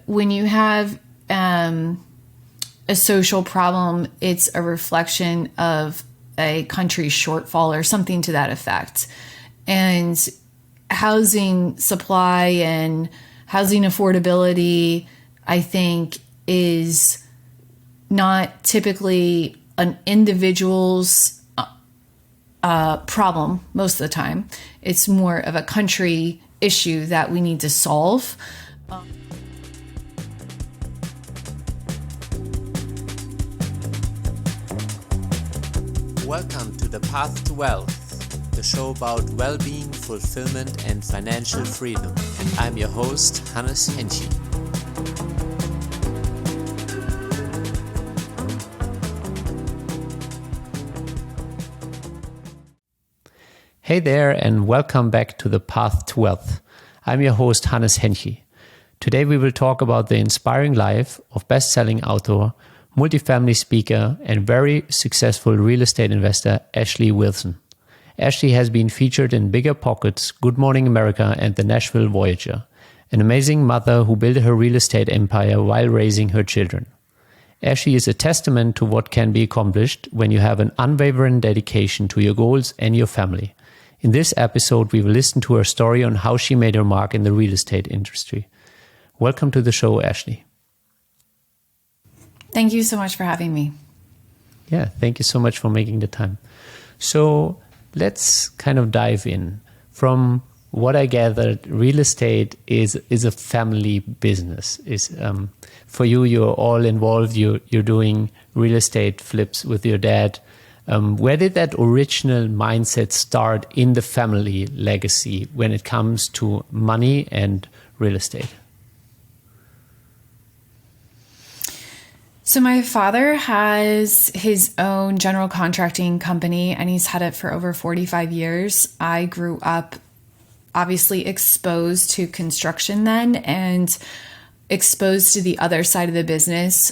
when you have a social problem, it's a reflection of a country's shortfall or something to that effect. And housing supply and housing affordability, I think, is not typically an individual's problem most of the time. It's more of a country issue that we need to solve. Welcome to The Path to Wealth, the show about well-being, fulfillment, and financial freedom. And I'm your host, Hannes Henschel. Hey there, and welcome back to The Path to Wealth. I'm your host, Hannes Henschel. Today we will talk about the inspiring life of best-selling author, multifamily speaker, and very successful real estate investor, Ashley Wilson. Ashley has been featured in Bigger Pockets, Good Morning America, and the Nashville Voyager, an amazing mother who built her real estate empire while raising her children. Ashley is a testament to what can be accomplished when you have an unwavering dedication to your goals and your family. In this episode, we will listen to her story on how she made her mark in the real estate industry. Welcome to the show, Ashley. Thank you so much for having me. Yeah, thank you so much for making the time. So let's kind of dive in. From what I gathered, real estate is a family business. For you, you're all involved. You're doing real estate flips with your dad. Where did that original mindset start in the family legacy when it comes to money and real estate? So my father has his own general contracting company, and he's had it for over 45 years. I grew up obviously exposed to construction then and exposed to the other side of the business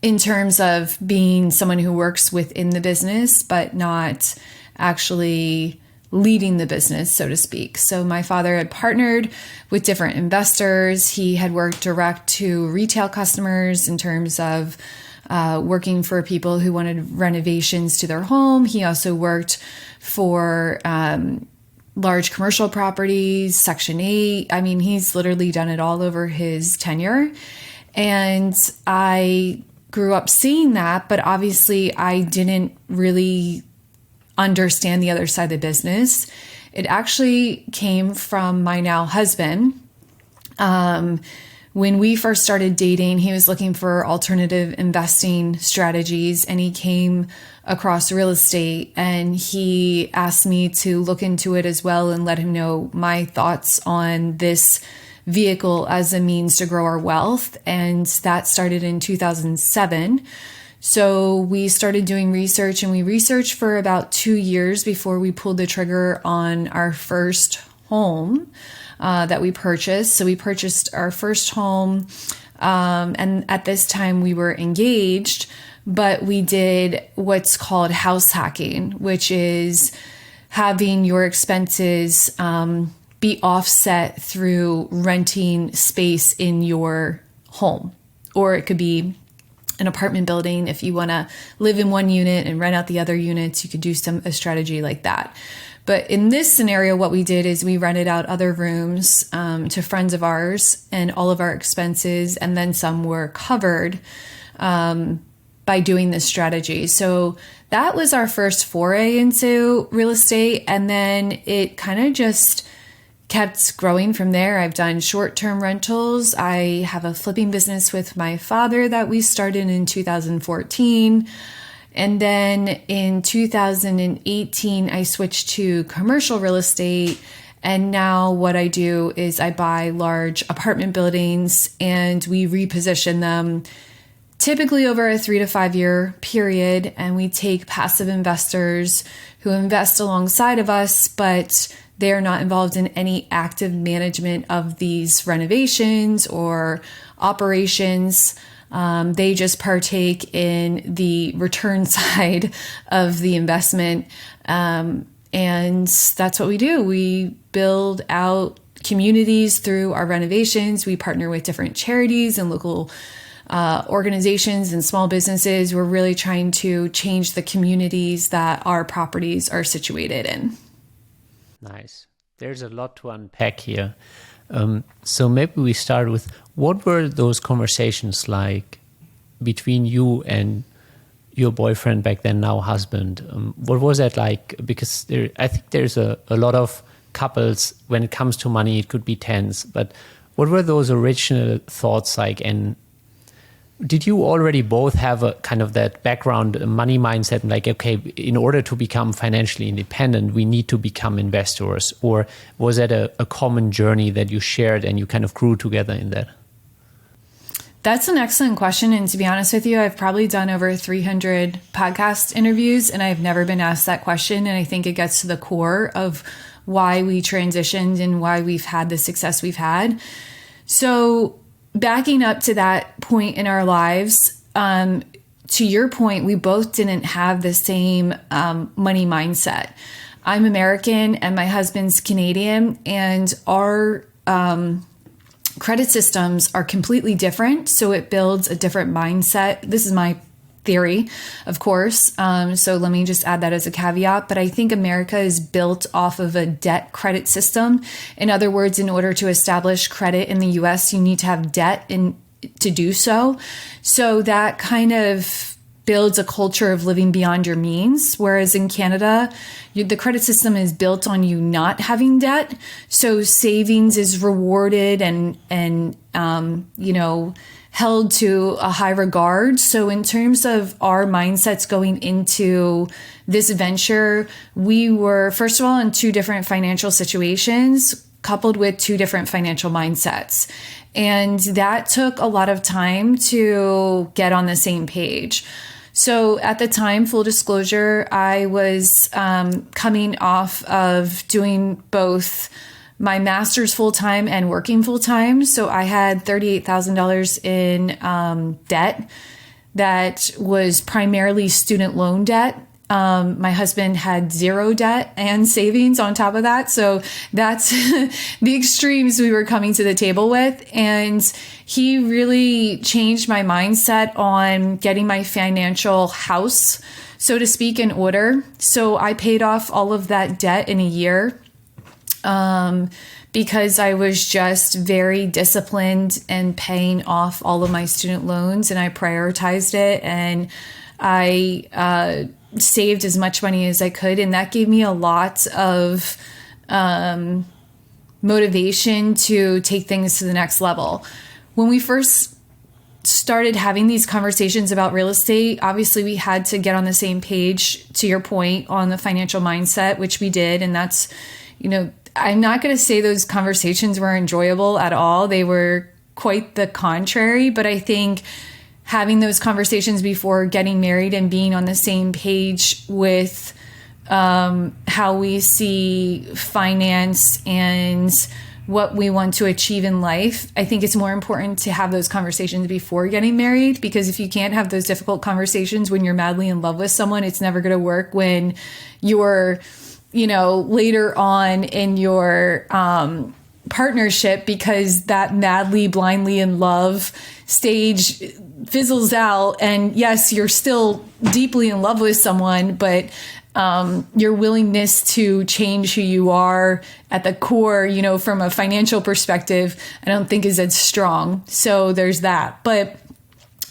in terms of being someone who works within the business, but not actually leading the business, so to speak. So my father had partnered with different investors. He had worked direct to retail customers in terms of working for people who wanted renovations to their home. He also worked for large commercial properties, Section 8. I mean, he's literally done it all over his tenure. And I grew up seeing that, but obviously I didn't really understand the other side of the business. It actually came from my now husband. When we first started dating, he was looking for alternative investing strategies, and he came across real estate, and he asked me to look into it as well and let him know my thoughts on this vehicle as a means to grow our wealth. And that started in 2007. So we started doing research, and we researched for about 2 years before we pulled the trigger on our first home that we purchased. So we purchased our first home, and at this time we were engaged, but we did what's called house hacking, which is having your expenses be offset through renting space in your home, or it could be an apartment building. If you want to live in one unit and rent out the other units, you could do a strategy like that. But in this scenario, what we did is we rented out other rooms to friends of ours, and all of our expenses and then some were covered by doing this strategy. So that was our first foray into real estate. And then it kind of just kept growing from there. I've done short-term rentals. I have a flipping business with my father that we started in 2014. And then in 2018, I switched to commercial real estate. And now what I do is I buy large apartment buildings and we reposition them typically over a 3 to 5 year period. And we take passive investors who invest alongside of us, but they are not involved in any active management of these renovations or operations. They just partake in the return side of the investment. And that's what we do. We build out communities through our renovations. We partner with different charities and local organizations and small businesses. We're really trying to change the communities that our properties are situated in. Nice. There's a lot to unpack here. So maybe we start with, what were those conversations like between you and your boyfriend back then, now husband? What was that like? Because I think there's a lot of couples, when it comes to money, it could be tense. But what were those original thoughts like? And did you already both have a kind of that background money mindset, like, okay, in order to become financially independent, we need to become investors? Or was that a common journey that you shared and you kind of grew together in that? That's an excellent question. And to be honest with you, I've probably done over 300 podcast interviews and I've never been asked that question. And I think it gets to the core of why we transitioned and why we've had the success we've had. So backing up to that point in our lives, to your point, we both didn't have the same money mindset. I'm American and my husband's Canadian, and our credit systems are completely different. So it builds a different mindset. This is my theory, of course. So let me just add that as a caveat. But I think America is built off of a debt credit system. In other words, in order to establish credit in the US, you need to have debt to do so. So that kind of builds a culture of living beyond your means. Whereas in Canada, the credit system is built on you not having debt. So savings is rewarded and held to a high regard. So in terms of our mindsets going into this venture, we were, first of all, in two different financial situations, coupled with two different financial mindsets. And that took a lot of time to get on the same page. So at the time, full disclosure, I was coming off of doing both my master's full-time and working full-time. So I had $38,000 in debt that was primarily student loan debt. My husband had zero debt and savings on top of that. So that's the extremes we were coming to the table with. And he really changed my mindset on getting my financial house, so to speak, in order. So I paid off all of that debt in a year. Because I was just very disciplined and paying off all of my student loans, and I prioritized it, and I saved as much money as I could. And that gave me a lot of motivation to take things to the next level. When we first started having these conversations about real estate, obviously we had to get on the same page, to your point, on the financial mindset, which we did. And that's, I'm not going to say those conversations were enjoyable at all. They were quite the contrary. But I think having those conversations before getting married and being on the same page with how we see finance and what we want to achieve in life, I think it's more important to have those conversations before getting married, because if you can't have those difficult conversations when you're madly in love with someone, it's never going to work when you're later on in your partnership, because that madly, blindly in love stage fizzles out. And yes, you're still deeply in love with someone, but your willingness to change who you are at the core, from a financial perspective, I don't think is as strong. So there's that. But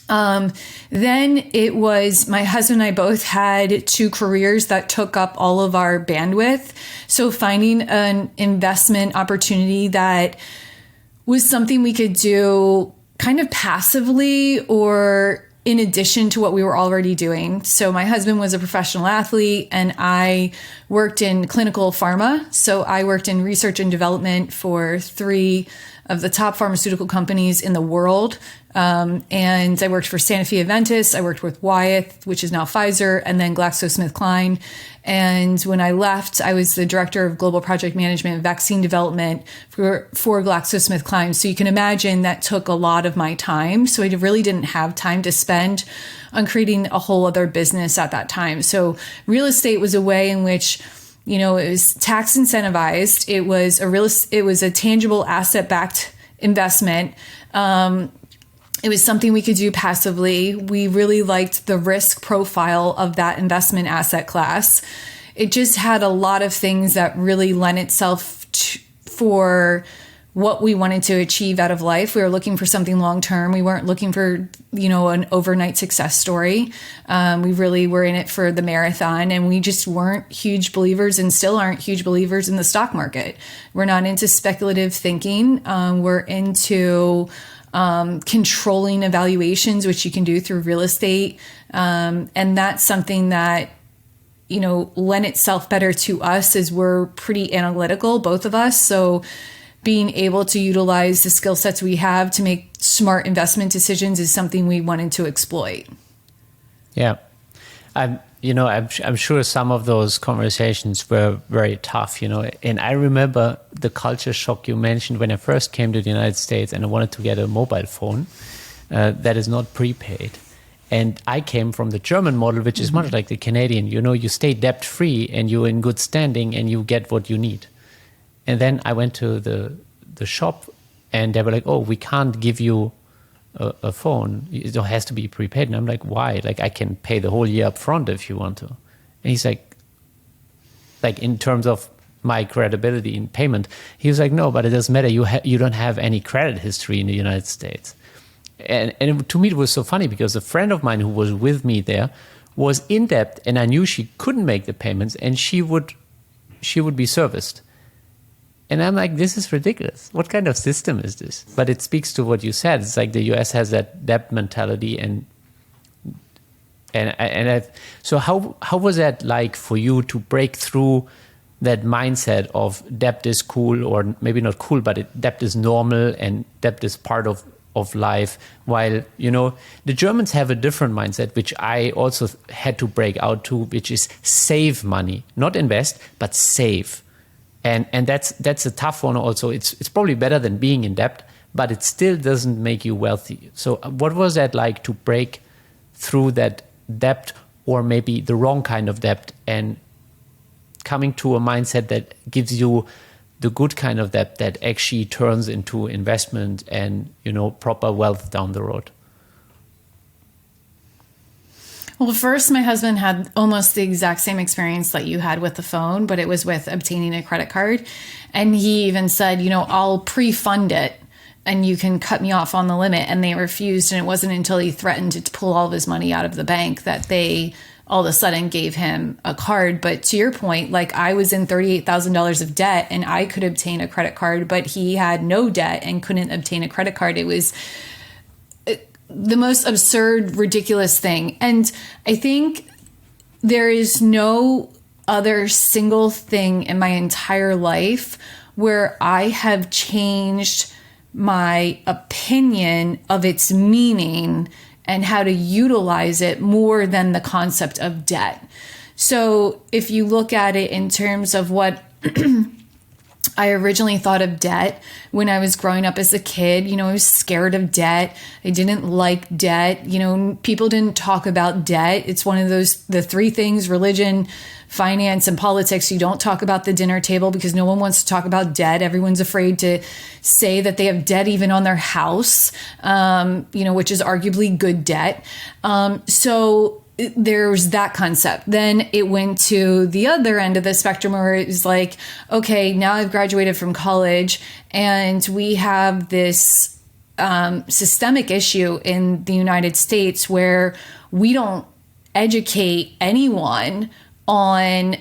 then it was my husband and I both had two careers that took up all of our bandwidth. So finding an investment opportunity that was something we could do kind of passively or in addition to what we were already doing. So my husband was a professional athlete and I worked in clinical pharma. So I worked in research and development for 3 of the top pharmaceutical companies in the world. And I worked for Sanofi Aventis. I worked with Wellth, which is now Pfizer, and then GlaxoSmithKline. And when I left, I was the director of global project management and vaccine development for GlaxoSmithKline. So you can imagine that took a lot of my time. So I really didn't have time to spend on creating a whole other business at that time. So real estate was a way in which It was tax incentivized. It was a tangible asset backed investment. It was something we could do passively. We really liked the risk profile of that investment asset class. It just had a lot of things that really lent itself for what we wanted to achieve out of life. We were looking for something long term. We weren't looking for, an overnight success story. We really were in it for the marathon, and we just weren't huge believers and still aren't huge believers in the stock market. We're not into speculative thinking. We're into controlling evaluations, which you can do through real estate. And that's something that, lent itself better to us, as we're pretty analytical, both of us. So being able to utilize the skill sets we have to make smart investment decisions is something we wanted to exploit. Yeah. I'm sure some of those conversations were very tough, and I remember the culture shock you mentioned when I first came to the United States and I wanted to get a mobile phone that is not prepaid. And I came from the German model, which is much like the Canadian. You stay debt free and you're in good standing and you get what you need. And then I went to the shop and they were like, oh, we can't give you a phone. It has to be prepaid. And I'm like, why? Like, I can pay the whole year up front if you want to. And he's like in terms of my credibility in payment, he was like, no, but it doesn't matter. You don't have any credit history in the United States. And to me, it was so funny because a friend of mine who was with me there was in debt, and I knew she couldn't make the payments, and she would be serviced. And I'm like, this is ridiculous. What kind of system is this? But it speaks to what you said. It's like the US has that debt mentality, so how was that like for you to break through that mindset of debt is cool, or maybe not cool, but debt is normal and debt is part of life, while the Germans have a different mindset, which I also had to break out to, which is save money, not invest, but save. And that's a tough one also. It's probably better than being in debt, but it still doesn't make you wealthy. So what was that like to break through that debt, or maybe the wrong kind of debt, and coming to a mindset that gives you the good kind of debt that actually turns into investment and, proper wealth down the road? Well, first, my husband had almost the exact same experience that you had with the phone, but it was with obtaining a credit card. And he even said, I'll pre-fund it and you can cut me off on the limit. And they refused. And it wasn't until he threatened to pull all of his money out of the bank that they all of a sudden gave him a card. But to your point, like, I was in $38,000 of debt and I could obtain a credit card, but he had no debt and couldn't obtain a credit card. It was the most absurd, ridiculous thing. And I think there is no other single thing in my entire life where I have changed my opinion of its meaning and how to utilize it more than the concept of debt. So if you look at it in terms of what I originally thought of debt when I was growing up as a kid, I was scared of debt. I didn't like debt. People didn't talk about debt. It's one of the three things: religion, finance, and politics. You don't talk about the dinner table because no one wants to talk about debt. Everyone's afraid to say that they have debt even on their house, which is arguably good debt. So there's that concept. Then it went to the other end of the spectrum where it was like, okay, now I've graduated from college and we have this systemic issue in the United States where we don't educate anyone on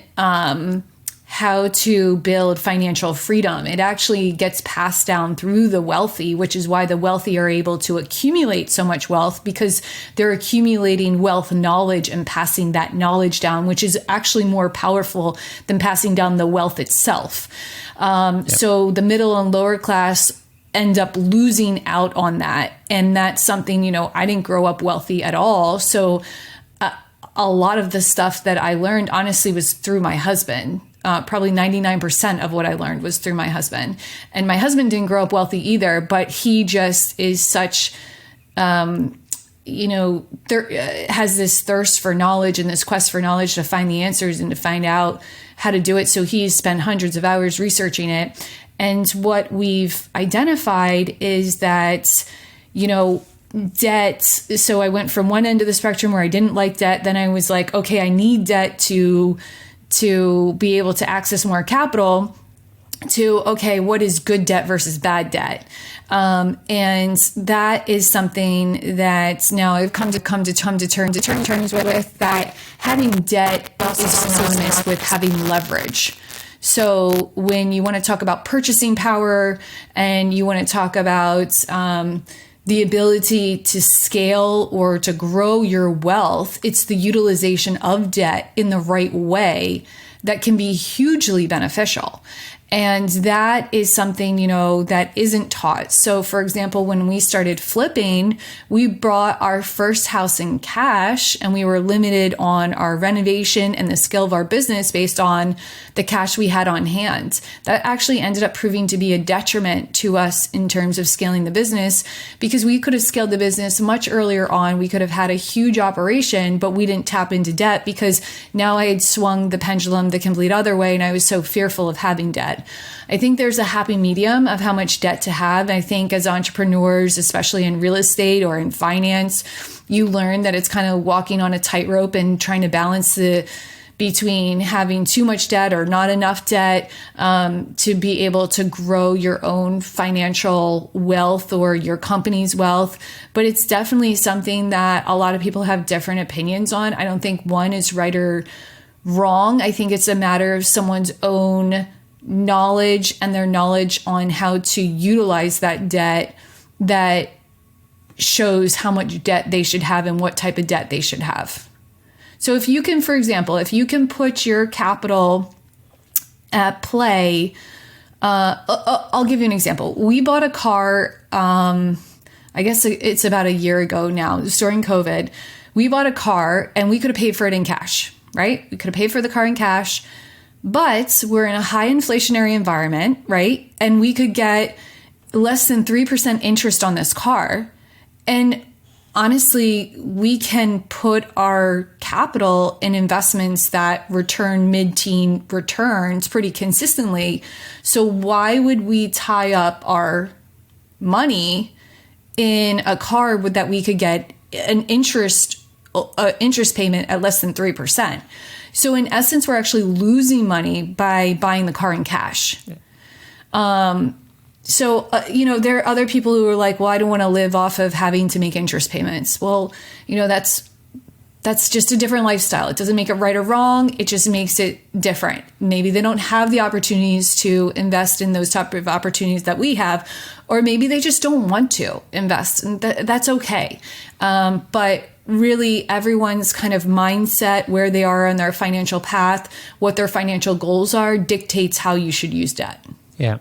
how to build financial freedom. It actually gets passed down through the wealthy, which is why the wealthy are able to accumulate so much wealth, because they're accumulating wealth knowledge and passing that knowledge down, which is actually more powerful than passing down the wealth itself. So the middle and lower class end up losing out on that. And that's something, I didn't grow up wealthy at all. So a lot of the stuff that I learned, honestly, was through my husband. Probably 99% of what I learned was through my husband. And my husband didn't grow up wealthy either, but he just is such has this thirst for knowledge and this quest for knowledge to find the answers and to find out how to do it. So he's spent hundreds of hours researching it. And what we've identified is that, debt. So I went from one end of the spectrum where I didn't like debt. Then I was like, okay, I need debt to be able to access more capital, to, okay, what is good debt versus bad debt? And that is something that now I've come to terms with, that having debt is synonymous with having leverage. So when you want to talk about purchasing power and you want to talk about the ability to scale or to grow your wealth, it's the utilization of debt in the right way that can be hugely beneficial. And that is something, that isn't taught. So for example, when we started flipping, we bought our first house in cash and we were limited on our renovation and the scale of our business based on the cash we had on hand. That actually ended up proving to be a detriment to us in terms of scaling the business, because we could have scaled the business much earlier on. We could have had a huge operation, but we didn't tap into debt because now I had swung the pendulum the complete other way and I was so fearful of having debt. I think there's a happy medium of how much debt to have. I think as entrepreneurs, especially in real estate or in finance, you learn that it's kind of walking on a tightrope and trying to balance between having too much debt or not enough debt to be able to grow your own financial wealth or your company's wealth. But it's definitely something that a lot of people have different opinions on. I don't think one is right or wrong. I think it's a matter of someone's own knowledge and their knowledge on how to utilize that debt that shows how much debt they should have and what type of debt they should have. So if you can, for example, if you can put your capital at play, I'll give you an example. We bought a car, I guess it's about a year ago now, it was during COVID. We bought a car and we could have paid for it in cash, right? We could have paid for the car in cash. But we're in a high inflationary environment, right? And we could get less than 3% interest on this car. And honestly, we can put our capital in investments that return mid-teen returns pretty consistently. So why would we tie up our money in a car that we could get an interest payment at less than 3%? So in essence, we're actually losing money by buying the car in cash. Yeah. There are other people who are like, well, I don't want to live off of having to make interest payments. Well, that's just a different lifestyle. It doesn't make it right or wrong. It just makes it different. Maybe they don't have the opportunities to invest in those type of opportunities that we have, or maybe they just don't want to invest, and that's okay. But really, everyone's kind of mindset, where they are on their financial path, what their financial goals are, dictates how you should use debt. Yeah.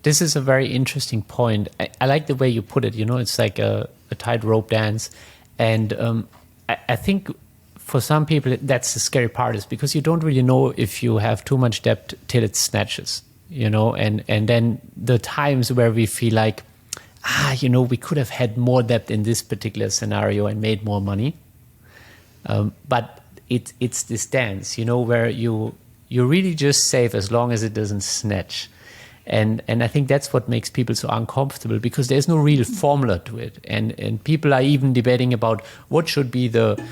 This is a very interesting point. I like the way you put it. It's like a tightrope dance. And I think for some people, that's the scary part, is because you don't really know if you have too much debt till it snatches, and then the times where we feel like, we could have had more debt in this particular scenario and made more money. But it's this dance, where you really just save as long as it doesn't snatch. And I think that's what makes people so uncomfortable, because there's no real formula to it. And people are even debating about what should be the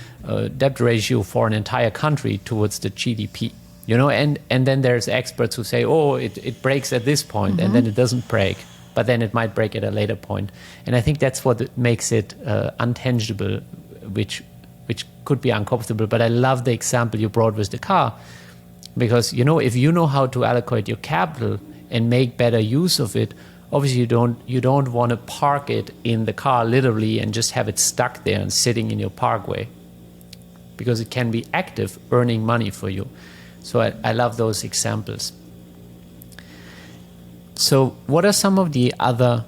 debt ratio for an entire country towards the GDP. And then there's experts who say, it breaks at this point, and then it doesn't break. But then it might break at a later point. And I think that's what makes it untangible, which could be uncomfortable. But I love the example you brought with the car, because, if you know how to allocate your capital and make better use of it, obviously you don't want to park it in the car literally and just have it stuck there and sitting in your parkway, because it can be active, earning money for you. So I love those examples. So what are some of the other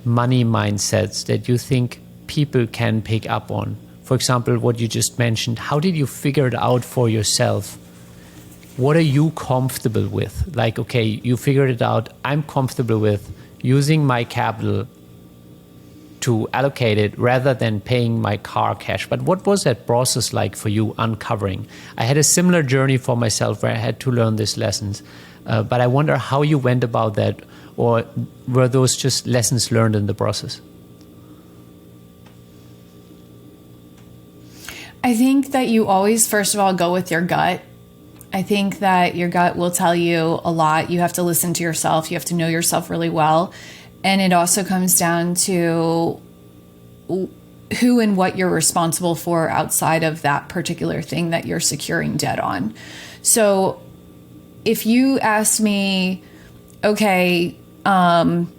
money mindsets that you think people can pick up on? For example, what you just mentioned, how did you figure it out for yourself? What are you comfortable with? Like, okay, you figured it out. I'm comfortable with using my capital to allocate it rather than paying my car cash. But what was that process like for you uncovering? I had a similar journey for myself where I had to learn these lessons. But I wonder how you went about that, or were those just lessons learned in the process? I think that you always, first of all, go with your gut. I think that your gut will tell you a lot. You have to listen to yourself. You have to know yourself really well. And it also comes down to who and what you're responsible for outside of that particular thing that you're securing debt on. So if you ask me, okay, I'm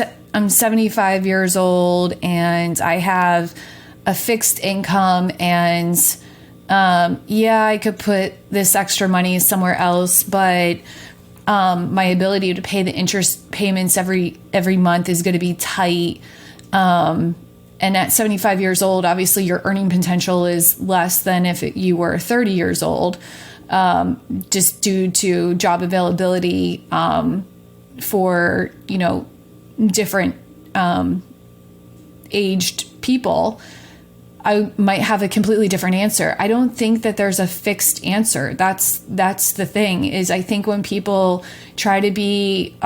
75 years old and I have a fixed income and I could put this extra money somewhere else, but my ability to pay the interest payments every month is going to be tight. And at 75 years old, obviously your earning potential is less than if you were 30 years old, just due to job availability for, different aged people. I might have a completely different answer. I don't think that there's a fixed answer. That's the thing, is I think when people try to be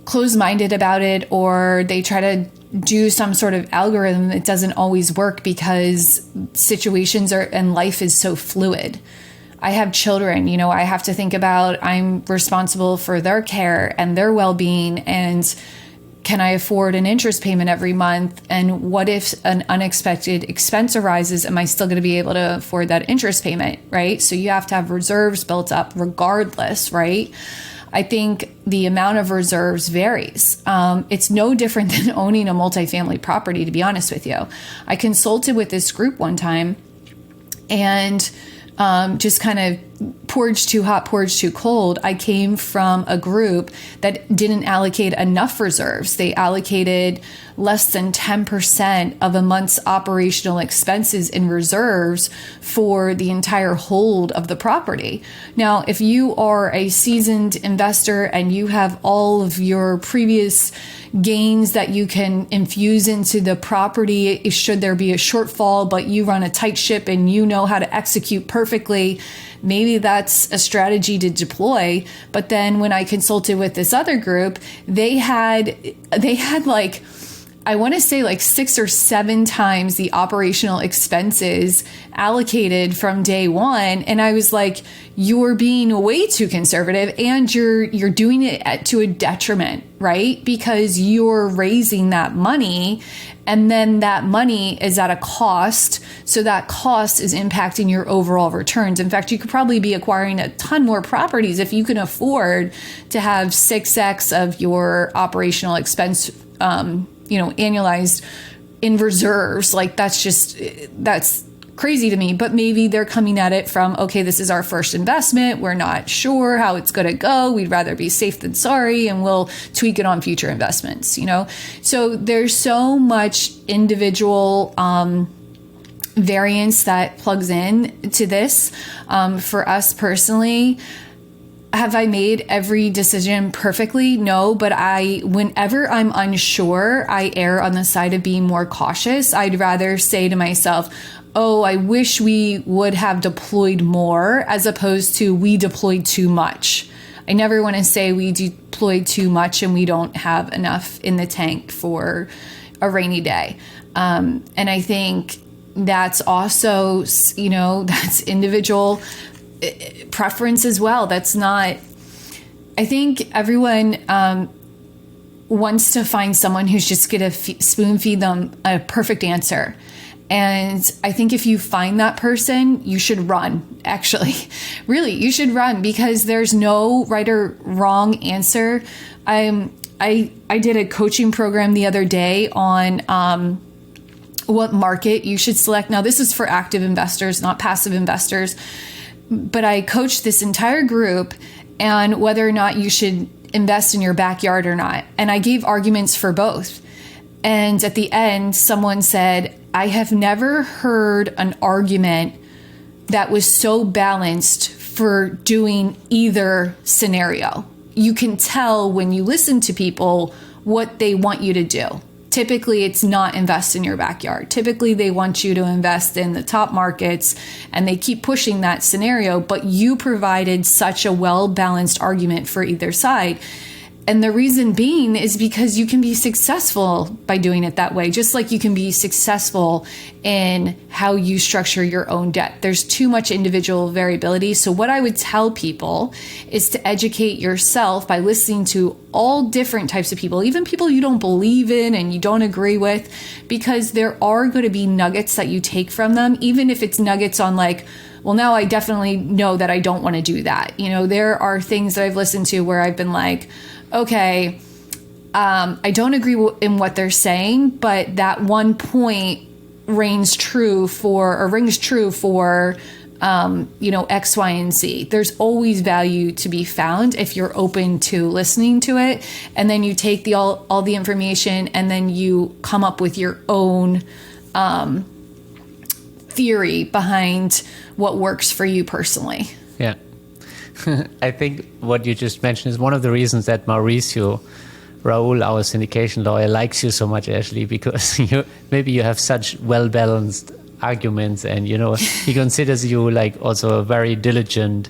closed-minded about it, or they try to do some sort of algorithm, it doesn't always work because situations and life is so fluid. I have children, I have to think about, I'm responsible for their care and their well-being, and can I afford an interest payment every month? And what if an unexpected expense arises? Am I still going to be able to afford that interest payment, right? So you have to have reserves built up regardless, right? I think the amount of reserves varies. It's no different than owning a multifamily property, to be honest with you. I consulted with this group one time and just kind of porridge too hot, porridge too cold. I came from a group that didn't allocate enough reserves. They allocated less than 10% of a month's operational expenses in reserves for the entire hold of the property. Now, if you are a seasoned investor and you have all of your previous gains that you can infuse into the property, should there be a shortfall, but you run a tight ship and you know how to execute perfectly, maybe that's a strategy to deploy. But then when I consulted with this other group, they had like, I want to say like 6 or 7 times the operational expenses allocated from day one. And I was like, you're being way too conservative, and you're doing it to a detriment, right? Because you're raising that money, and then that money is at a cost. So that cost is impacting your overall returns. In fact, you could probably be acquiring a ton more properties if you can afford to have 6x of your operational expense, annualized in reserves. Like that's crazy to me. But maybe they're coming at it from, okay, this is our first investment. We're not sure how it's going to go. We'd rather be safe than sorry, and we'll tweak it on future investments, So there's so much individual variance that plugs in to this. For us personally, have I made every decision perfectly? No, but whenever I'm unsure, I err on the side of being more cautious. I'd rather say to myself, oh, I wish we would have deployed more, as opposed to we deployed too much. I never want to say we deployed too much and we don't have enough in the tank for a rainy day. And I think that's also, that's individual preference as well. That's not, I think everyone wants to find someone who's just going to spoon feed them a perfect answer. And I think if you find that person, you should run. Actually, really, you should run, because there's no right or wrong answer. I did a coaching program the other day on what market you should select. Now, this is for active investors, not passive investors. But I coached this entire group and whether or not you should invest in your backyard or not. And I gave arguments for both. And at the end, someone said, I have never heard an argument that was so balanced for doing either scenario. you can tell when you listen to people what they want you to do. Typically, it's not invest in your backyard. Typically, they want you to invest in the top markets, and they keep pushing that scenario, but you provided such a well-balanced argument for either side. And the reason being is because you can be successful by doing it that way, just like you can be successful in how you structure your own debt. There's too much individual variability. So what I would tell people is to educate yourself by listening to all different types of people, even people you don't believe in and you don't agree with, because there are going to be nuggets that you take from them, even if it's nuggets on like, well, now I definitely know that I don't want to do that. You know, there are things that I've listened to where I've been like, okay, I don't agree in what they're saying, but that one point rings true for X, Y, and Z. There's always value to be found if you're open to listening to it. And then you take all the information and then you come up with your own theory behind what works for you personally. Yeah. I think what you just mentioned is one of the reasons that Mauricio Raul, our syndication lawyer, likes you so much, Ashley, because you have such well-balanced arguments, and he considers you like also a very diligent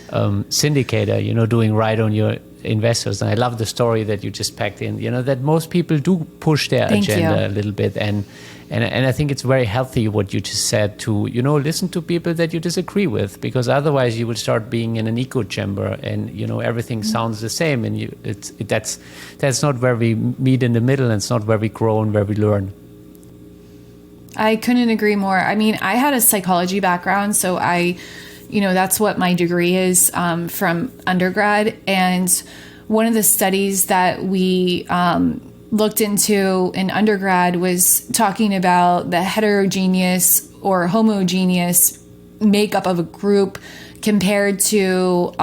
syndicator, doing right on your investors. And I love the story that you just packed in, that most people do push their agenda a little bit, and I think it's very healthy what you just said to, listen to people that you disagree with, because otherwise you will start being in an echo chamber and, everything sounds the same, and that's not where we meet in the middle, and it's not where we grow and where we learn. I couldn't agree more. I mean, I had a psychology background, so that's what my degree is from undergrad. And one of the studies that we looked into in undergrad was talking about the heterogeneous or homogeneous makeup of a group compared to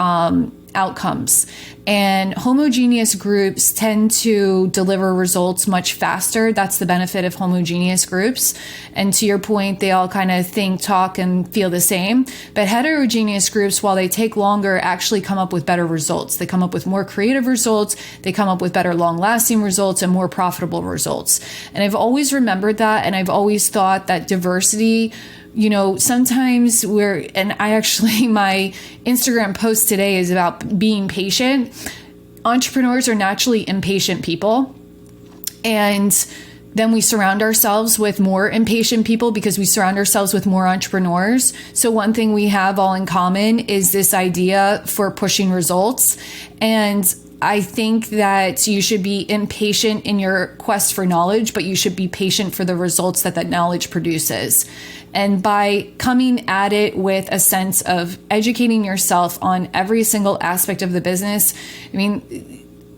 outcomes. And homogeneous groups tend to deliver results much faster. That's the benefit of homogeneous groups. And to your point, they all kind of think, talk, and feel the same. But heterogeneous groups, while they take longer, actually come up with better results. They come up with more creative results. They come up with better long-lasting results and more profitable results. And I've always remembered that. And I've always thought that diversity, sometimes my Instagram post today is about being patient. Entrepreneurs are naturally impatient people. And then we surround ourselves with more impatient people because we surround ourselves with more entrepreneurs. So one thing we have all in common is this idea for pushing results. And I think that you should be impatient in your quest for knowledge, but you should be patient for the results that knowledge produces. And by coming at it with a sense of educating yourself on every single aspect of the business, it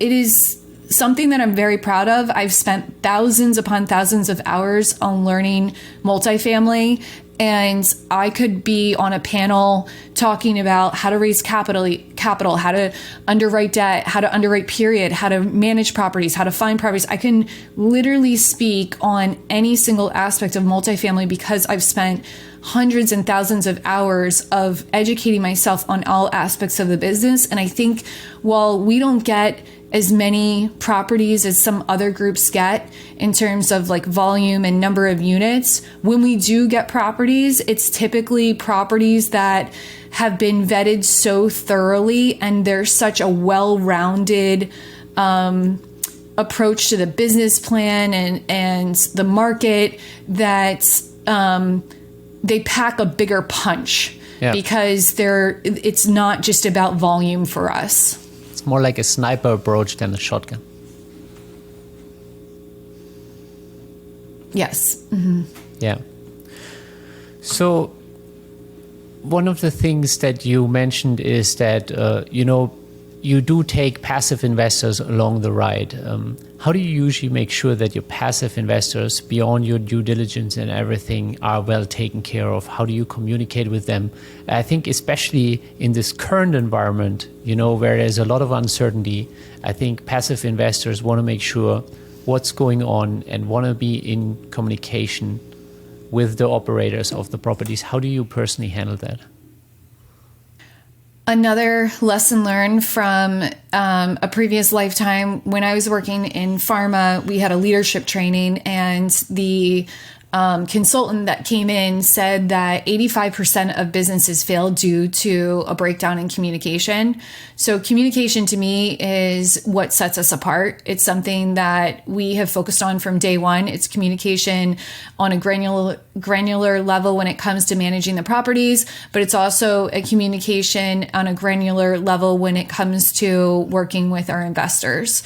is something that I'm very proud of. I've spent thousands upon thousands of hours on learning multifamily, and I could be on a panel talking about how to raise capital, how to underwrite debt, how to underwrite period, how to manage properties, how to find properties. I can literally speak on any single aspect of multifamily because I've spent hundreds and thousands of hours of educating myself on all aspects of the business. And I think while we don't get as many properties as some other groups get in terms of like volume and number of units, when we do get properties, it's typically properties that have been vetted so thoroughly, and there's such a well-rounded approach to the business plan and the market that they pack a bigger punch because it's not just about volume for us. It's more like a sniper approach than a shotgun. Yes. Mm-hmm. Yeah. So one of the things that you mentioned is that, you do take passive investors along the ride. How do you usually make sure that your passive investors, beyond your due diligence and everything, are well taken care of? How do you communicate with them? I think especially in this current environment, where there's a lot of uncertainty, I think passive investors want to make sure what's going on and want to be in communication with the operators of the properties. How do you personally handle that? Another lesson learned from a previous lifetime, when I was working in pharma, we had a leadership training, and the consultant that came in said that 85% of businesses fail due to a breakdown in communication. So communication to me is what sets us apart. It's something that we have focused on from day one. It's communication on a granular level when it comes to managing the properties, but it's also a communication on a granular level when it comes to working with our investors.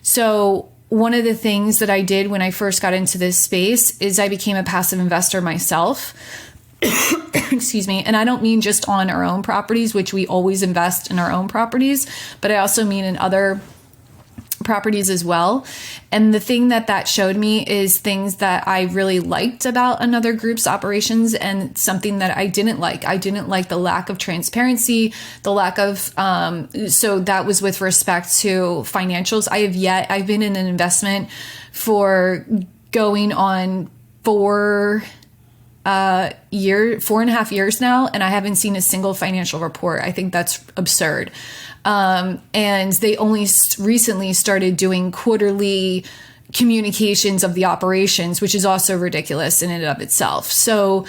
So one of the things that I did when I first got into this space is I became a passive investor myself. Excuse me. And I don't mean just on our own properties, which we always invest in our own properties, but I also mean in other properties as well. And the thing that showed me is things that I really liked about another group's operations, and something that I didn't like. I didn't like the lack of transparency, the lack of, so that was with respect to financials. I've been in an investment for going on 4.5 years now, and I haven't seen a single financial report. I think that's absurd. And they only recently started doing quarterly communications of the operations, which is also ridiculous in and of itself. So,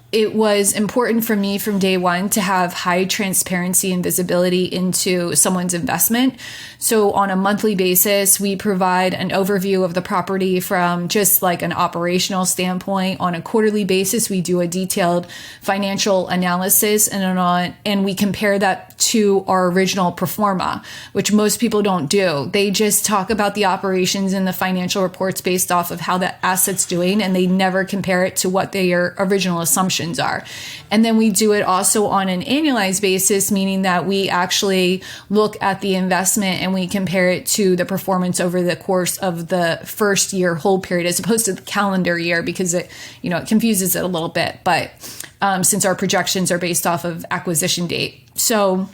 it was important for me from day one to have high transparency and visibility into someone's investment. So on a monthly basis, we provide an overview of the property from just like an operational standpoint. On a quarterly basis, we do a detailed financial analysis, and we compare that to our original pro forma, which most people don't do. They just talk about the operations and the financial reports based off of how the asset's doing, and they never compare it to what their original assumptions are. And then we do it also on an annualized basis, meaning that we actually look at the investment and we compare it to the performance over the course of the first year hold period, as opposed to the calendar year, because it confuses it a little bit. But since our projections are based off of acquisition date. So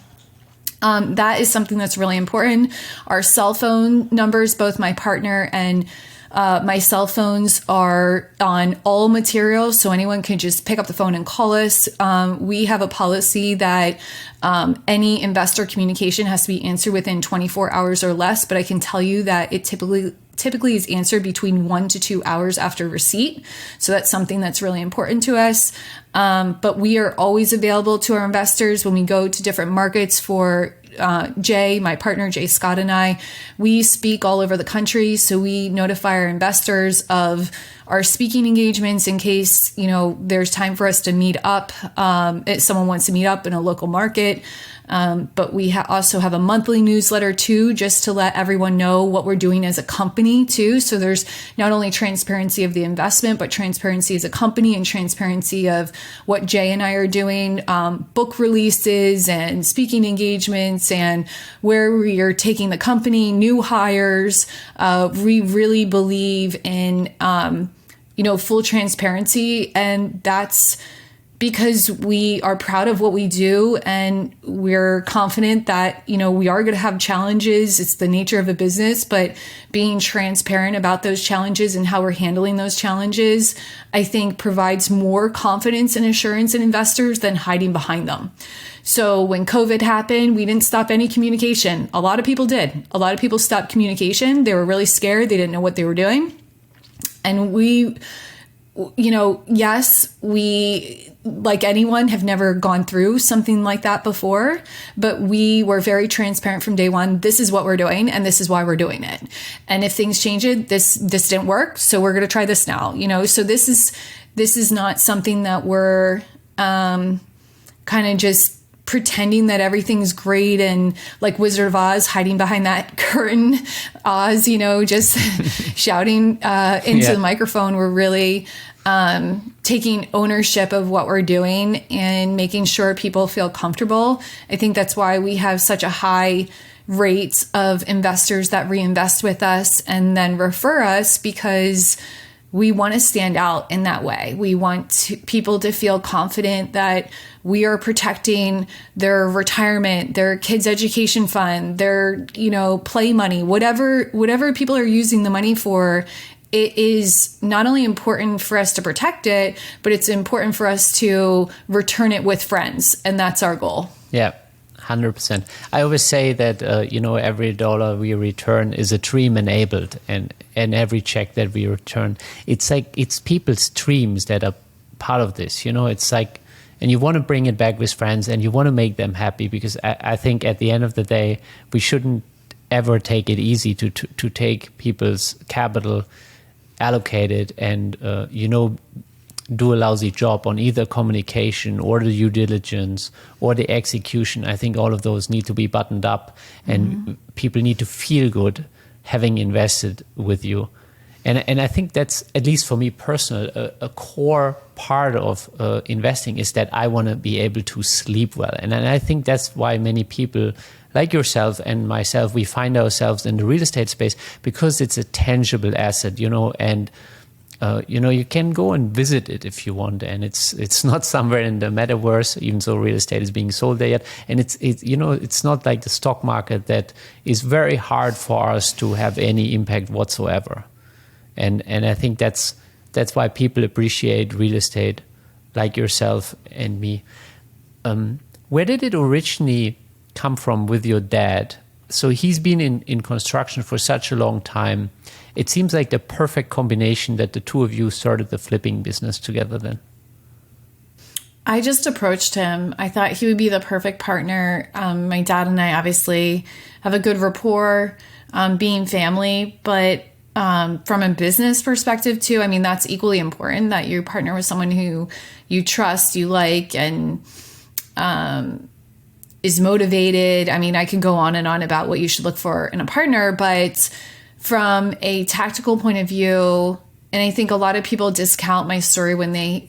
that is something that's really important. Our cell phone numbers, both my partner and my cell phones are on all materials, so anyone can just pick up the phone and call us. We have a policy that any investor communication has to be answered within 24 hours or less, but I can tell you that it typically is answered between 1 to 2 hours after receipt. So that's something that's really important to us. But we are always available to our investors when we go to different markets. For Jay, my partner, Jay Scott, and I, we speak all over the country. So we notify our investors of our speaking engagements in case, there's time for us to meet up. If someone wants to meet up in a local market. But we also have a monthly newsletter too, just to let everyone know what we're doing as a company too. So there's not only transparency of the investment, but transparency as a company and transparency of what Jay and I are doing, book releases and speaking engagements, and where we are taking the company, new hires. We really believe in, full transparency, and that's because we are proud of what we do, and we're confident that, we are going to have challenges. It's the nature of a business, but being transparent about those challenges and how we're handling those challenges, I think provides more confidence and assurance in investors than hiding behind them. So when COVID happened, we didn't stop any communication. A lot of people did. A lot of people stopped communication. They were really scared. They didn't know what they were doing. And we, yes, we, like anyone, have never gone through something like that before, but we were very transparent from day one. This is what we're doing, and this is why we're doing it. And if things change, this didn't work, so we're going to try this now. So this is not something that we're kind of just pretending that everything's great and like Wizard of Oz, hiding behind that curtain, Oz, just shouting into the microphone. We're really taking ownership of what we're doing and making sure people feel comfortable. I think that's why we have such a high rate of investors that reinvest with us and then refer us, because we want to stand out in that way. We want people to feel confident that we are protecting their retirement, their kids' education fund, their, play money, whatever people are using the money for. it is not only important for us to protect it, but it's important for us to return it with friends. And that's our goal. Yeah, 100%. I always say that, every dollar we return is a dream enabled. And every check that we return, it's people's dreams that are part of this. It's like, and you want to bring it back with friends and you want to make them happy, because I think at the end of the day, we shouldn't ever take it easy to take people's capital, allocate it, and do a lousy job on either communication or the due diligence or the execution. I think all of those need to be buttoned up, and people need to feel good having invested with you. And I think that's, at least for me personal, a core part of investing is that I want to be able to sleep well. And I think that's why many people like yourself and myself, we find ourselves in the real estate space, because it's a tangible asset, and you can go and visit it if you want, and it's not somewhere in the metaverse, even though real estate is being sold there yet. And it's not like the stock market that is very hard for us to have any impact whatsoever. And I think that's why people appreciate real estate, like yourself and me. Where did it originally come from with your dad? So he's been in construction for such a long time. It seems like the perfect combination that the two of you started the flipping business together then. I just approached him. I thought he would be the perfect partner. My dad and I obviously have a good rapport, being family, but from a business perspective too, I mean, that's equally important, that you partner with someone who you trust, you like, and is motivated. I mean, I can go on and on about what you should look for in a partner, but from a tactical point of view, and I think a lot of people discount my story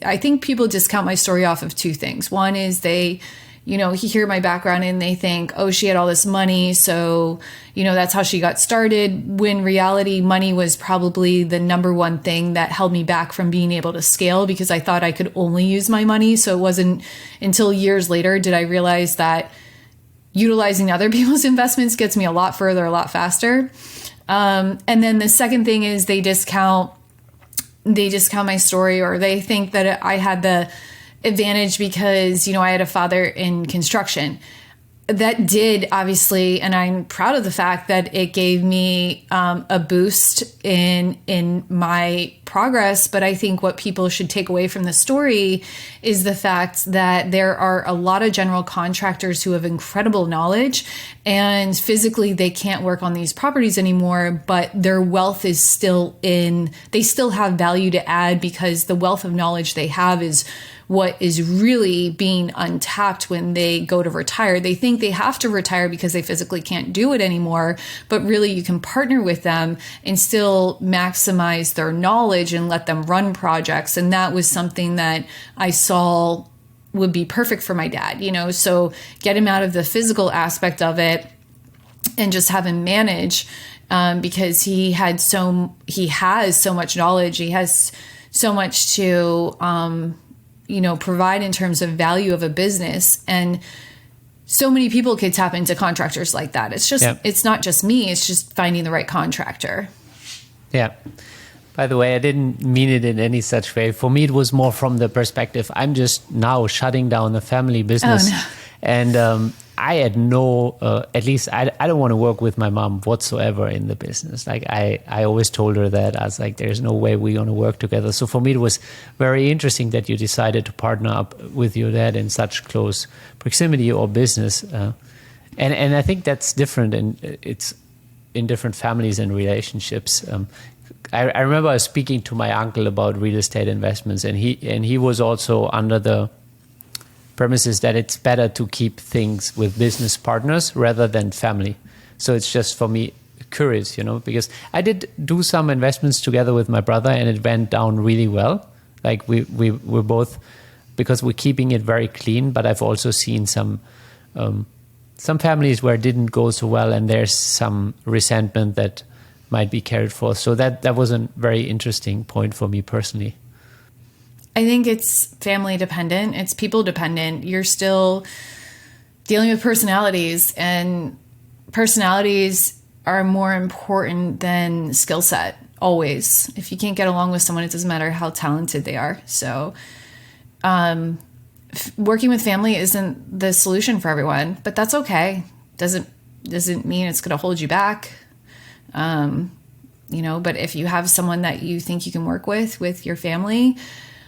I think people discount my story off of two things. One is they hear my background and they think, oh, she had all this money, so, that's how she got started. When reality, money was probably the number one thing that held me back from being able to scale, because I thought I could only use my money. So it wasn't until years later did I realize that utilizing other people's investments gets me a lot further, a lot faster. And then the second thing is they discount my story, or they think that I had the advantage because, I had a father in construction. That did, obviously, and I'm proud of the fact that it gave me a boost in my progress. But I think what people should take away from the story is the fact that there are a lot of general contractors who have incredible knowledge, and physically they can't work on these properties anymore, but their wealth is still they still have value to add, because the wealth of knowledge they have is what is really being untapped when they go to retire. They think they have to retire because they physically can't do it anymore, but really you can partner with them and still maximize their knowledge and let them run projects. And that was something that I saw would be perfect for my dad, so get him out of the physical aspect of it and just have him manage, because he has so much knowledge. He has so much to, provide in terms of value of a business. And so many people could tap into contractors like that. It's just, It's not just me. It's just finding the right contractor. Yeah. By the way, I didn't mean it in any such way. For me, it was more from the perspective, I'm just now shutting down the family business. Oh, no. And I had no, at least I don't want to work with my mom whatsoever in the business. Like I always told her that. I was like, there's no way we're going to work together. So for me, it was very interesting that you decided to partner up with your dad in such close proximity or business. And I think that's different, and it's in different families and relationships. I remember I was speaking to my uncle about real estate investments, and he was also under the premises that it's better to keep things with business partners rather than family. So it's just, for me, curious, because I did do some investments together with my brother, and it went down really well. Like we're both, because we're keeping it very clean, but I've also seen some families where it didn't go so well, and there's some resentment that might be carried forth. So that was a very interesting point for me personally. I think it's family dependent. It's people dependent. You're still dealing with personalities, and personalities are more important than skill set always. If you can't get along with someone, it doesn't matter how talented they are. So working with family isn't the solution for everyone, but that's okay. Doesn't mean it's going to hold you back. But if you have someone that you think you can work with your family,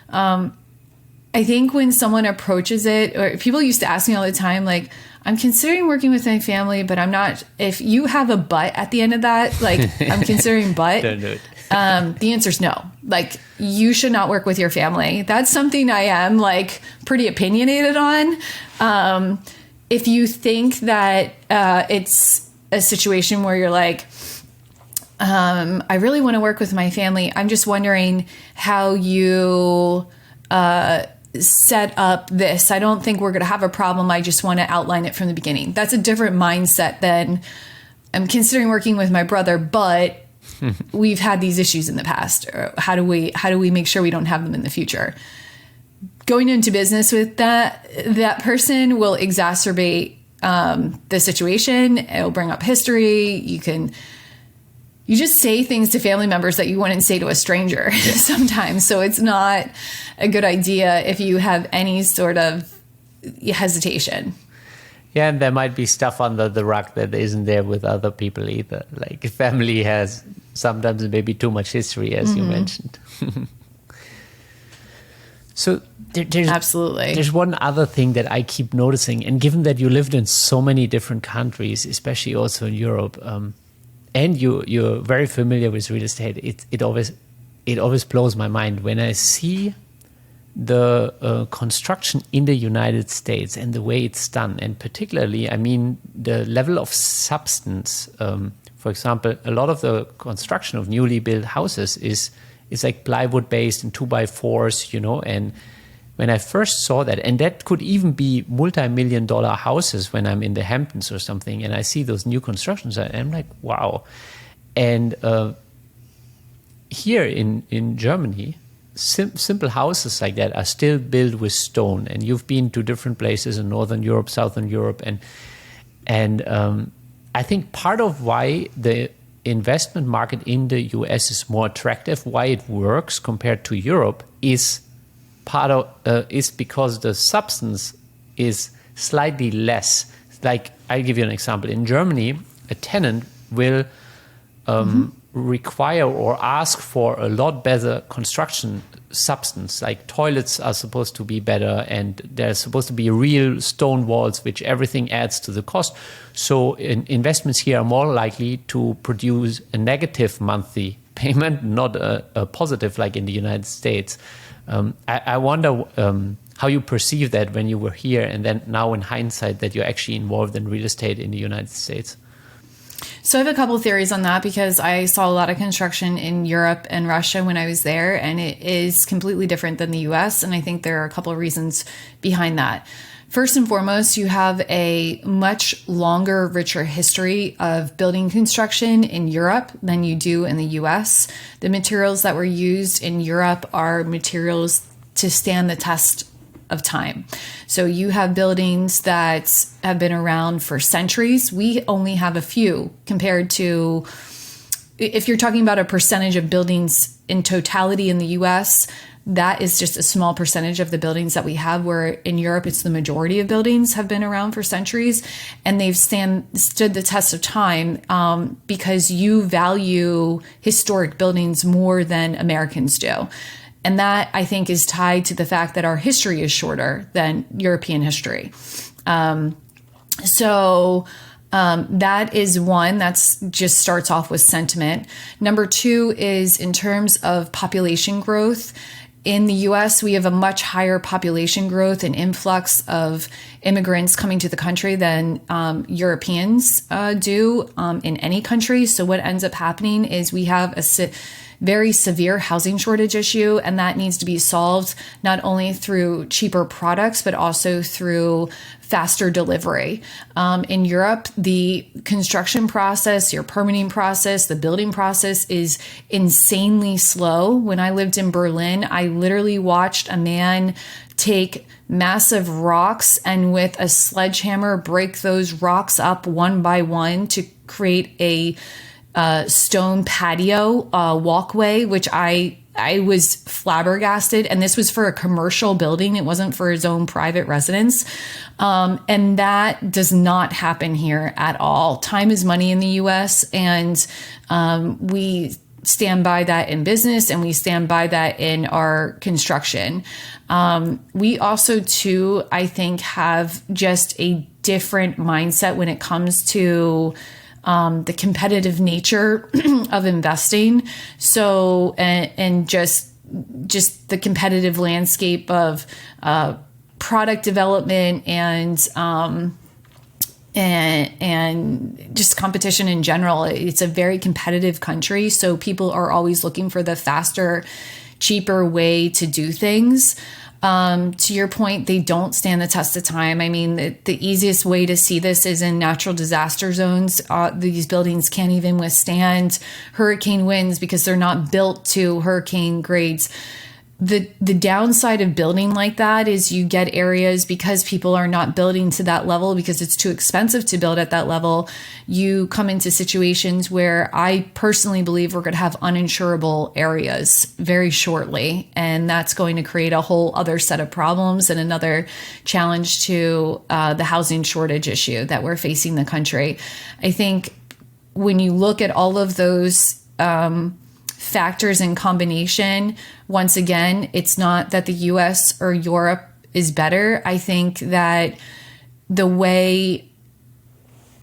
I think when someone approaches it, or people used to ask me all the time, like, I'm considering working with my family, but I'm not, if you have a but at the end of that, like, I'm considering but, Don't do it. the answer is no. Like, you should not work with your family. That's something I am like pretty opinionated on. If you think that it's a situation where you're like, I really want to work with my family, I'm just wondering how you set up this. I don't think we're going to have a problem. I just want to outline it from the beginning. That's a different mindset than I'm considering working with my brother, but we've had these issues in the past. Or how do we make sure we don't have them in the future? Going into business with that person will exacerbate the situation. It'll bring up history. You just say things to family members that you wouldn't say to a stranger sometimes. So it's not a good idea if you have any sort of hesitation. Yeah, and there might be stuff under the rug that isn't there with other people either. Like family has sometimes maybe too much history, as you mentioned. So Absolutely. There's one other thing that I keep noticing, and given that you lived in so many different countries, especially also in Europe, and you're very familiar with real estate, it always blows my mind when I see the construction in the United States and the way it's done, and particularly, I mean, the level of substance. For example, a lot of the construction of newly built houses is like plywood based and 2x4s, and when I first saw that, and that could even be multi-million-dollar houses when I'm in the Hamptons or something, and I see those new constructions, I'm like, wow. And here in Germany, simple houses like that are still built with stone. And you've been to different places in Northern Europe, Southern Europe, and I think part of why the investment market in the US is more attractive, why it works compared to Europe, is because the substance is slightly less. Like, I'll give you an example. In Germany, a tenant will require or ask for a lot better construction substance. Like, toilets are supposed to be better, and there's supposed to be real stone walls, which everything adds to the cost. So investments here are more likely to produce a negative monthly payment, not a positive like in the United States. I wonder how you perceive that when you were here, and then now in hindsight that you're actually involved in real estate in the United States. So I have a couple of theories on that, because I saw a lot of construction in Europe and Russia when I was there, and it is completely different than the US. And I think there are a couple of reasons behind that. First and foremost, you have a much longer, richer history of building construction in Europe than you do in the US. The materials that were used in Europe are materials to stand the test of time. So you have buildings that have been around for centuries. We only have a few compared to, if you're talking about a percentage of buildings in totality in the US, that is just a small percentage of the buildings that we have, where in Europe, it's the majority of buildings have been around for centuries, and they've stood the test of time because you value historic buildings more than Americans do. And that, I think, is tied to the fact that our history is shorter than European history. So that is one. That's just starts off with sentiment. Number two is in terms of population growth. In the US, we have a much higher population growth and influx of immigrants coming to the country than Europeans do in any country. So what ends up happening is we have a very severe housing shortage issue, and that needs to be solved not only through cheaper products, but also through faster delivery. In Europe, the construction process, your permitting process, the building process is insanely slow. When I lived in Berlin, I literally watched a man take massive rocks and with a sledgehammer break those rocks up one by one to create a stone patio walkway, which I was flabbergasted. And this was for a commercial building. It wasn't for his own private residence. And that does not happen here at all. Time is money in the US. And we stand by that in business, and we stand by that in our construction. We also, too, I think, have just a different mindset when it comes to the competitive nature of investing. So, and just the competitive landscape of product development and just competition in general. It's a very competitive country. So people are always looking for the faster, cheaper way to do things. To your point, they don't stand the test of time. I mean, the easiest way to see this is in natural disaster zones. These buildings can't even withstand hurricane winds because they're not built to hurricane grades. The downside of building like that is you get areas, because people are not building to that level because it's too expensive to build at that level. You come into situations where I personally believe we're going to have uninsurable areas very shortly. And that's going to create a whole other set of problems and another challenge to the housing shortage issue that we're facing the country. I think when you look at all of those factors in combination, once again, it's not that the US or Europe is better. I think that the way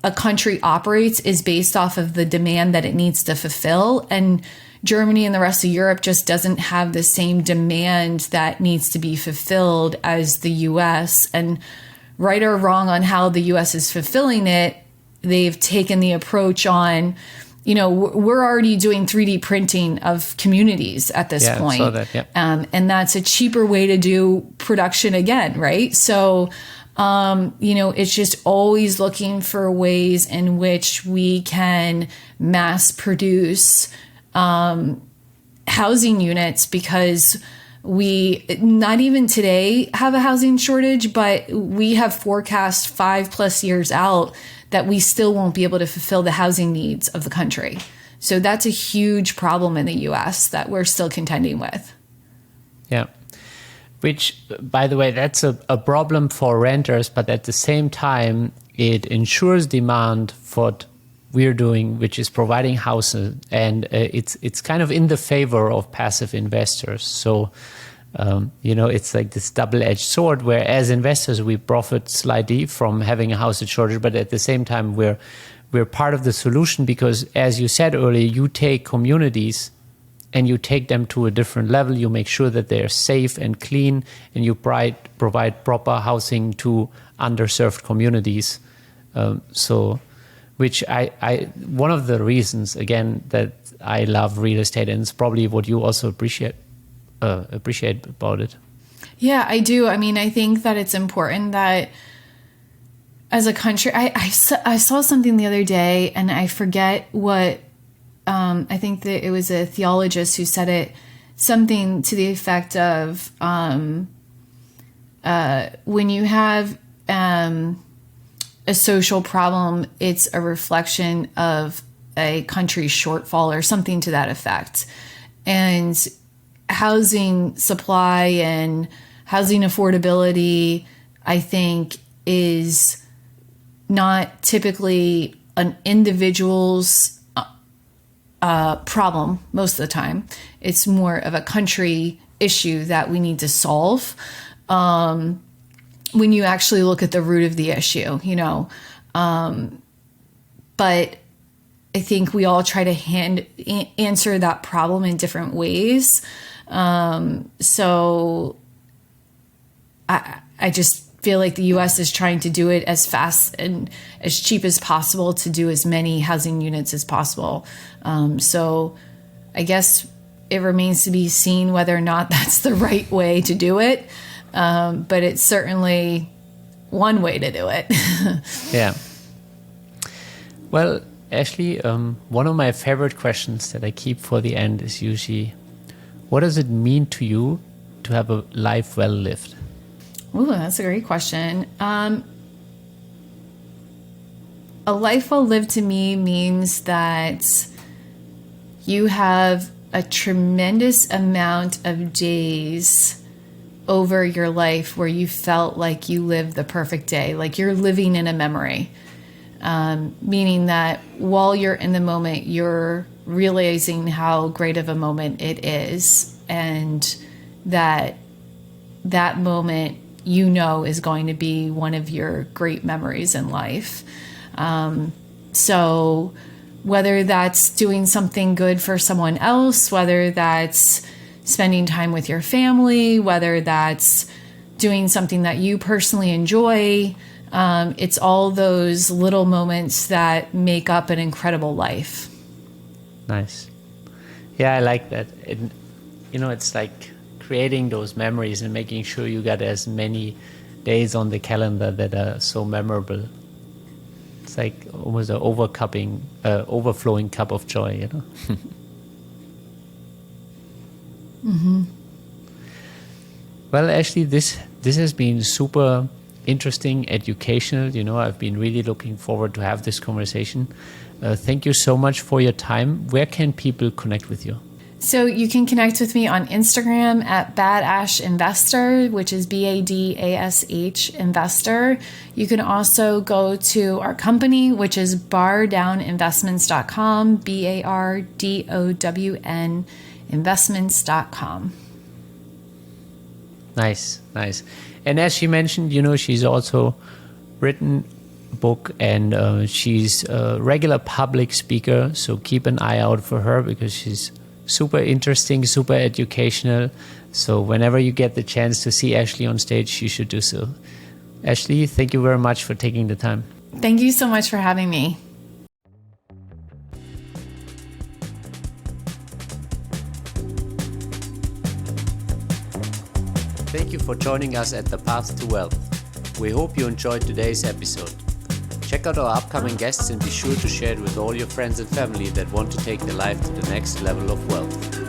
a country operates is based off of the demand that it needs to fulfill. And Germany and the rest of Europe just doesn't have the same demand that needs to be fulfilled as the US. And right or wrong on how the US is fulfilling it, they've taken the approach on, we're already doing 3D printing of communities at this point. Saw that, yeah. And that's a cheaper way to do production again, right? So, it's just always looking for ways in which we can mass produce housing units, because we not even today have a housing shortage, but we have forecast 5+ years out that we still won't be able to fulfill the housing needs of the country. So that's a huge problem in the US that we're still contending with. Yeah. Which, by the way, that's a problem for renters, but at the same time, it ensures demand for what we're doing, which is providing houses. And it's kind of in the favor of passive investors. So, it's like this double-edged sword where as investors, we profit slightly from having a housing shortage, but at the same time, we're part of the solution because, as you said earlier, you take communities and you take them to a different level. You make sure that they're safe and clean, and you provide proper housing to underserved communities. Which one of the reasons, again, that I love real estate, and it's probably what you also appreciate about it. Yeah, I do. I mean, I think that it's important that as a country, I saw something the other day, and I forget what, I think that it was a theologist who said it, something to the effect of when you have a social problem, it's a reflection of a country's shortfall or something to that effect. And housing supply and housing affordability, I think, is not typically an individual's problem most of the time. It's more of a country issue that we need to solve when you actually look at the root of the issue, But I think we all try to answer that problem in different ways. So I just feel like the U.S. is trying to do it as fast and as cheap as possible to do as many housing units as possible. So I guess it remains to be seen whether or not that's the right way to do it. But it's certainly one way to do it. Yeah. Well, Ashley, one of my favorite questions that I keep for the end is usually, what does it mean to you to have a life well lived? Ooh, that's a great question. A life well lived to me means that you have a tremendous amount of days over your life where you felt like you lived the perfect day, like you're living in a memory. Meaning that while you're in the moment, you're realizing how great of a moment it is, and that moment, is going to be one of your great memories in life. So whether that's doing something good for someone else, whether that's spending time with your family, whether that's doing something that you personally enjoy, it's all those little moments that make up an incredible life. Nice. Yeah, I like that. It's like creating those memories and making sure you got as many days on the calendar that are so memorable. It's like almost an overflowing cup of joy, Mm-hmm. Well, Ashley, this has been super interesting, educational. I've been really looking forward to have this conversation. Thank you so much for your time. Where can people connect with you? So you can connect with me on Instagram at Badash Investor, which is BADASH Investor. You can also go to our company, which is bardowninvestments.com, BARDOWN investments.com. Nice. And as she mentioned, she's also written a book, and she's a regular public speaker. So keep an eye out for her because she's super interesting, super educational. So whenever you get the chance to see Ashley on stage, you should do so. Ashley, thank you very much for taking the time. Thank you so much for having me. Thank you for joining us at The Path to Wealth. We hope you enjoyed today's episode. Check out our upcoming guests and be sure to share it with all your friends and family that want to take their life to the next level of wealth.